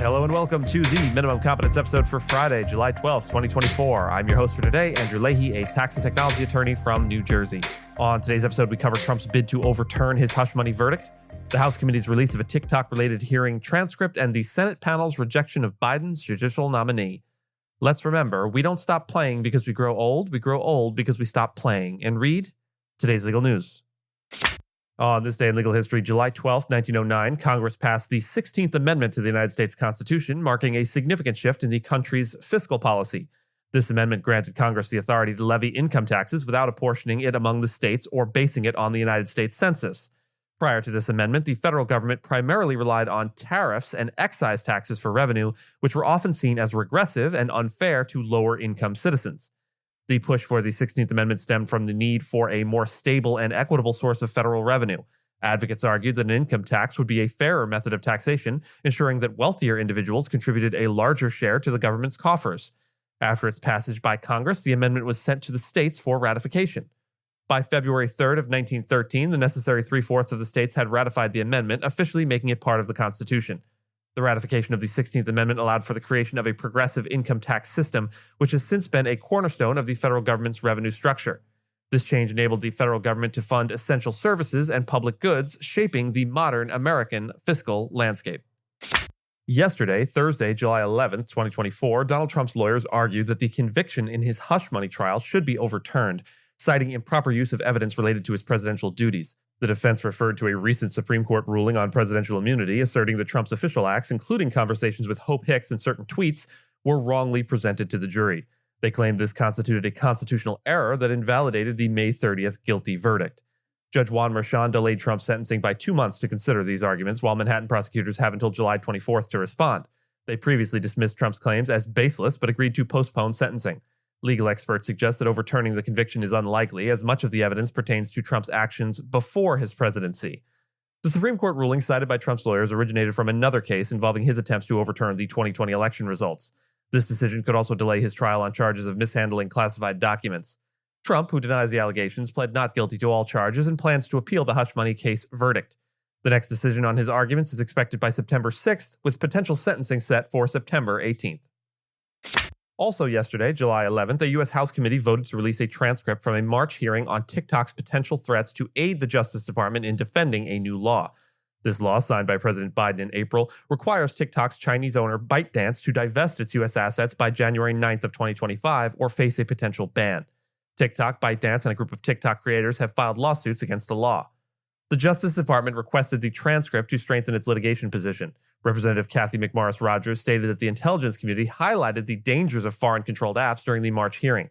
Hello and welcome to the Minimum Competence episode for Friday, July 12th, 2024. I'm your host for today, Andrew Leahy, a tax and technology attorney from New Jersey. On today's episode, we cover Trump's bid to overturn his hush money verdict, the House Committee's release of a TikTok-related hearing transcript, and the Senate panel's rejection of Biden's judicial nominee. Let's remember, we don't stop playing because we grow old because we stop playing. And read today's legal news. On this day in legal history, July 12, 1909, Congress passed the 16th Amendment to the United States Constitution, marking a significant shift in the country's fiscal policy. This amendment granted Congress the authority to levy income taxes without apportioning it among the states or basing it on the United States Census. Prior to this amendment, the federal government primarily relied on tariffs and excise taxes for revenue, which were often seen as regressive and unfair to lower-income citizens. The push for the 16th Amendment stemmed from the need for a more stable and equitable source of federal revenue. Advocates argued that an income tax would be a fairer method of taxation, ensuring that wealthier individuals contributed a larger share to the government's coffers. After its passage by Congress, the amendment was sent to the states for ratification. By February 3rd of 1913, the necessary three-fourths of the states had ratified the amendment, officially making it part of the Constitution. The ratification of the 16th Amendment allowed for the creation of a progressive income tax system, which has since been a cornerstone of the federal government's revenue structure. This change enabled the federal government to fund essential services and public goods, shaping the modern American fiscal landscape. Yesterday, Thursday, July 11th, 2024, Donald Trump's lawyers argued that the conviction in his hush money trial should be overturned, citing improper use of evidence related to his presidential duties. The defense referred to a recent Supreme Court ruling on presidential immunity, asserting that Trump's official acts, including conversations with Hope Hicks and certain tweets, were wrongly presented to the jury. They claimed this constituted a constitutional error that invalidated the May 30th guilty verdict. Judge Juan Merchan delayed Trump's sentencing by 2 months to consider these arguments, while Manhattan prosecutors have until July 24th to respond. They previously dismissed Trump's claims as baseless, but agreed to postpone sentencing. Legal experts suggest that overturning the conviction is unlikely, as much of the evidence pertains to Trump's actions before his presidency. The Supreme Court ruling cited by Trump's lawyers originated from another case involving his attempts to overturn the 2020 election results. This decision could also delay his trial on charges of mishandling classified documents. Trump, who denies the allegations, pled not guilty to all charges and plans to appeal the hush money case verdict. The next decision on his arguments is expected by September 6th, with potential sentencing set for September 18th. Also yesterday, July 11th, a U.S. House committee voted to release a transcript from a March hearing on TikTok's potential threats to aid the Justice Department in defending a new law. This law, signed by President Biden in April, requires TikTok's Chinese owner ByteDance to divest its U.S. assets by January 9th of 2025 or face a potential ban. TikTok, ByteDance, and a group of TikTok creators have filed lawsuits against the law. The Justice Department requested the transcript to strengthen its litigation position. Representative Kathy McMorris Rodgers stated that the intelligence community highlighted the dangers of foreign-controlled apps during the March hearing.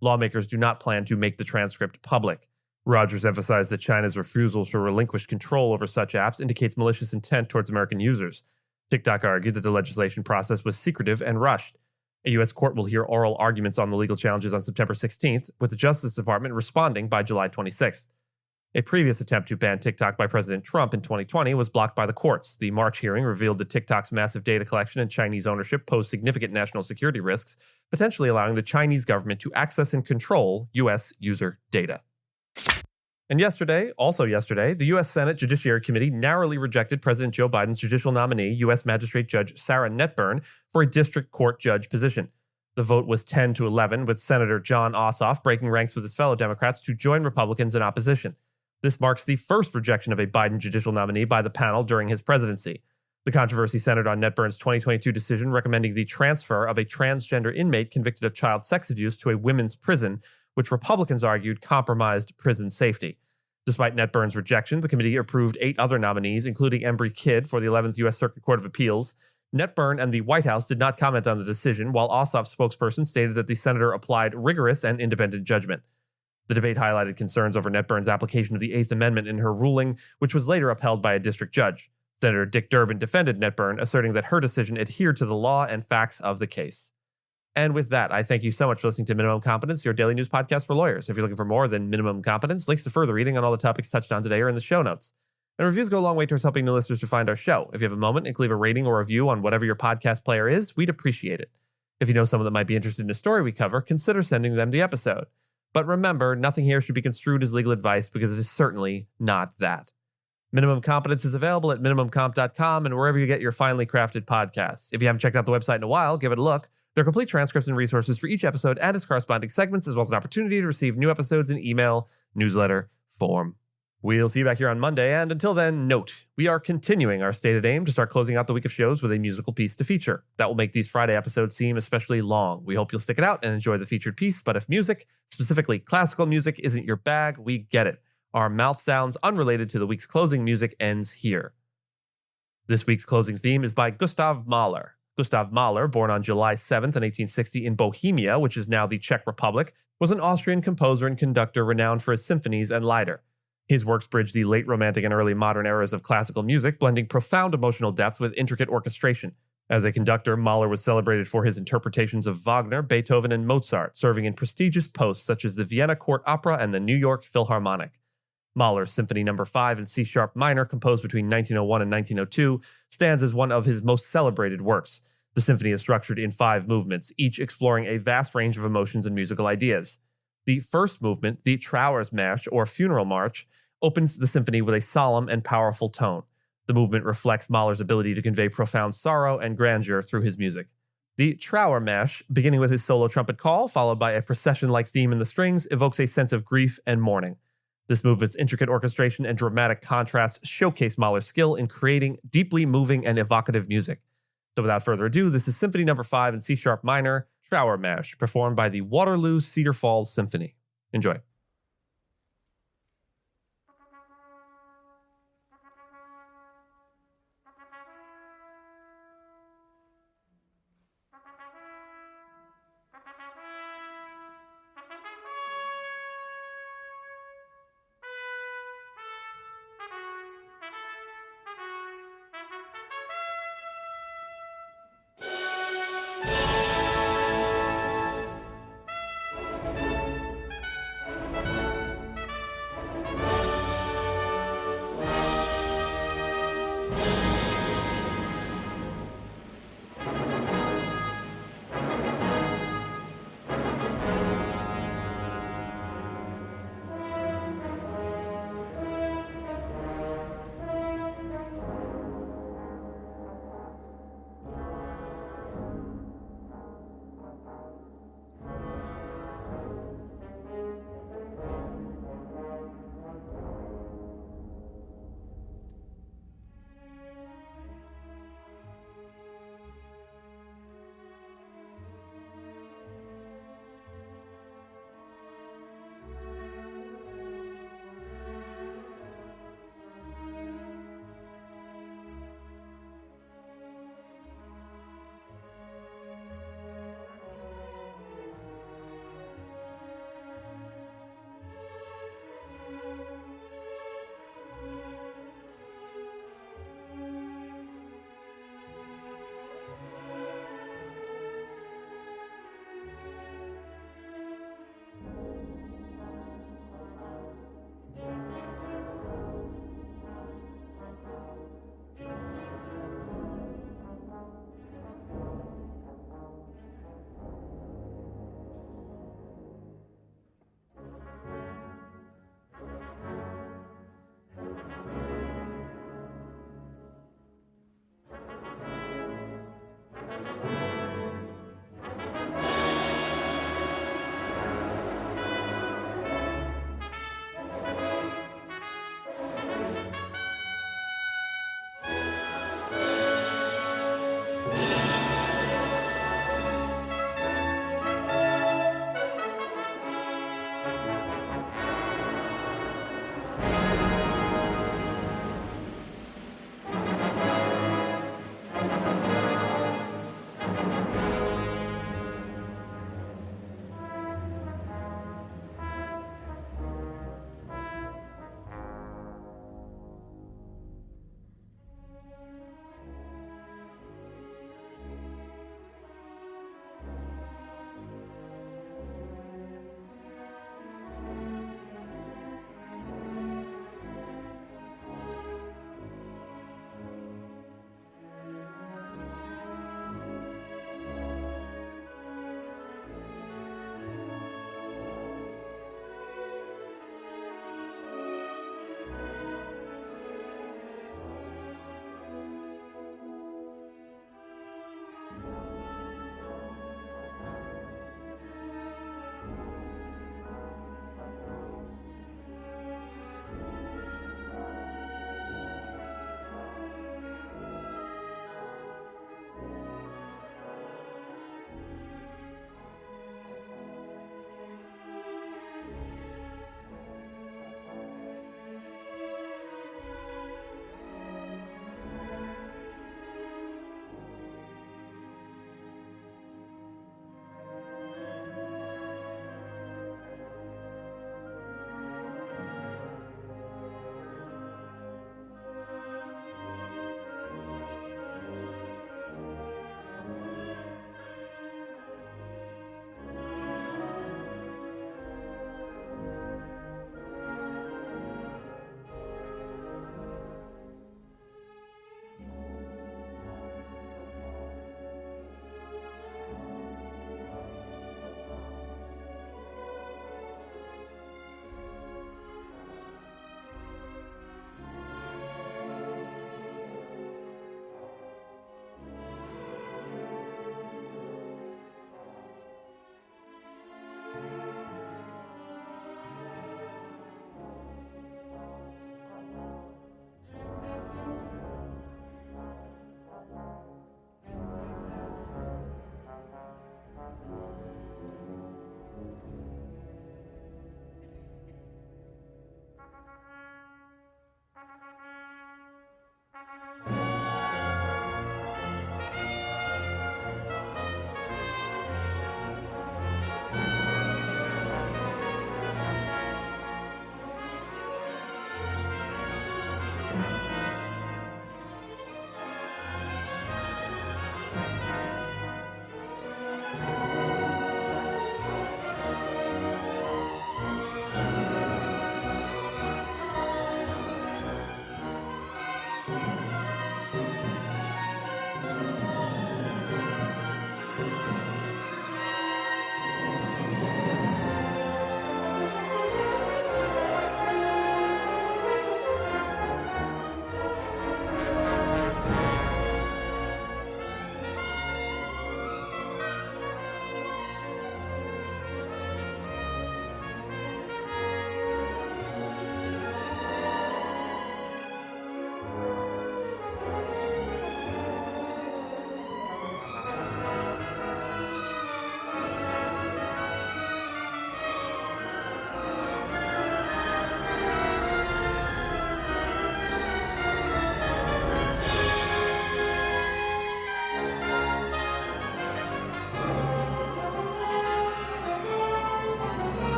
Lawmakers do not plan to make the transcript public. Rodgers emphasized that China's refusal to relinquish control over such apps indicates malicious intent towards American users. TikTok argued that the legislation process was secretive and rushed. A U.S. court will hear oral arguments on the legal challenges on September 16th, with the Justice Department responding by July 26th. A previous attempt to ban TikTok by President Trump in 2020 was blocked by the courts. The March hearing revealed that TikTok's massive data collection and Chinese ownership pose significant national security risks, potentially allowing the Chinese government to access and control U.S. user data. And also yesterday, the U.S. Senate Judiciary Committee narrowly rejected President Joe Biden's judicial nominee, U.S. Magistrate Judge Sarah Netburn, for a district court judge position. The vote was 10-11, with Senator Jon Ossoff breaking ranks with his fellow Democrats to join Republicans in opposition. This marks the first rejection of a Biden judicial nominee by the panel during his presidency. The controversy centered on Netburn's 2022 decision recommending the transfer of a transgender inmate convicted of child sex abuse to a women's prison, which Republicans argued compromised prison safety. Despite Netburn's rejection, the committee approved 8 other nominees, including Embry Kidd for the 11th U.S. Circuit Court of Appeals. Netburn and the White House did not comment on the decision, while Ossoff's spokesperson stated that the senator applied rigorous and independent judgment. The debate highlighted concerns over Netburn's application of the Eighth Amendment in her ruling, which was later upheld by a district judge. Senator Dick Durbin defended Netburn, asserting that her decision adhered to the law and facts of the case. And with that, I thank you so much for listening to Minimum Competence, your daily news podcast for lawyers. If you're looking for more than Minimum Competence, links to further reading on all the topics touched on today are in the show notes. And reviews go a long way towards helping new listeners to find our show. If you have a moment and leave a rating or review on whatever your podcast player is, we'd appreciate it. If you know someone that might be interested in a story we cover, consider sending them the episode. But remember, nothing here should be construed as legal advice because it is certainly not that. Minimum Competence is available at minimumcomp.com and wherever you get your finely crafted podcasts. If you haven't checked out the website in a while, give it a look. There are complete transcripts and resources for each episode and its corresponding segments, as well as an opportunity to receive new episodes in email, newsletter, form. We'll see you back here on Monday, and until then, note, we are continuing our stated aim to start closing out the week of shows with a musical piece to feature. That will make these Friday episodes seem especially long. We hope you'll stick it out and enjoy the featured piece, but if music, specifically classical music, isn't your bag, we get it. Our mouth sounds unrelated to the week's closing music ends here. This week's closing theme is by Gustav Mahler. Gustav Mahler, born on July 7th in 1860 in Bohemia, which is now the Czech Republic, was an Austrian composer and conductor renowned for his symphonies and lieder. His works bridge the late Romantic and early modern eras of classical music, blending profound emotional depth with intricate orchestration. As a conductor, Mahler was celebrated for his interpretations of Wagner, Beethoven, and Mozart, serving in prestigious posts such as the Vienna Court Opera and the New York Philharmonic. Mahler's Symphony No. 5 in C-sharp minor, composed between 1901 and 1902, stands as one of his most celebrated works. The symphony is structured in 5 movements, each exploring a vast range of emotions and musical ideas. The first movement, the Trauersmarsch, or Funeral March, opens the symphony with a solemn and powerful tone. The movement reflects Mahler's ability to convey profound sorrow and grandeur through his music. The Trauermarsch, beginning with his solo trumpet call, followed by a procession-like theme in the strings, evokes a sense of grief and mourning. This movement's intricate orchestration and dramatic contrasts showcase Mahler's skill in creating deeply moving and evocative music. So without further ado, this is Symphony No. 5 in C-sharp minor, Trauermarsch, performed by the Waterloo Cedar Falls Symphony. Enjoy.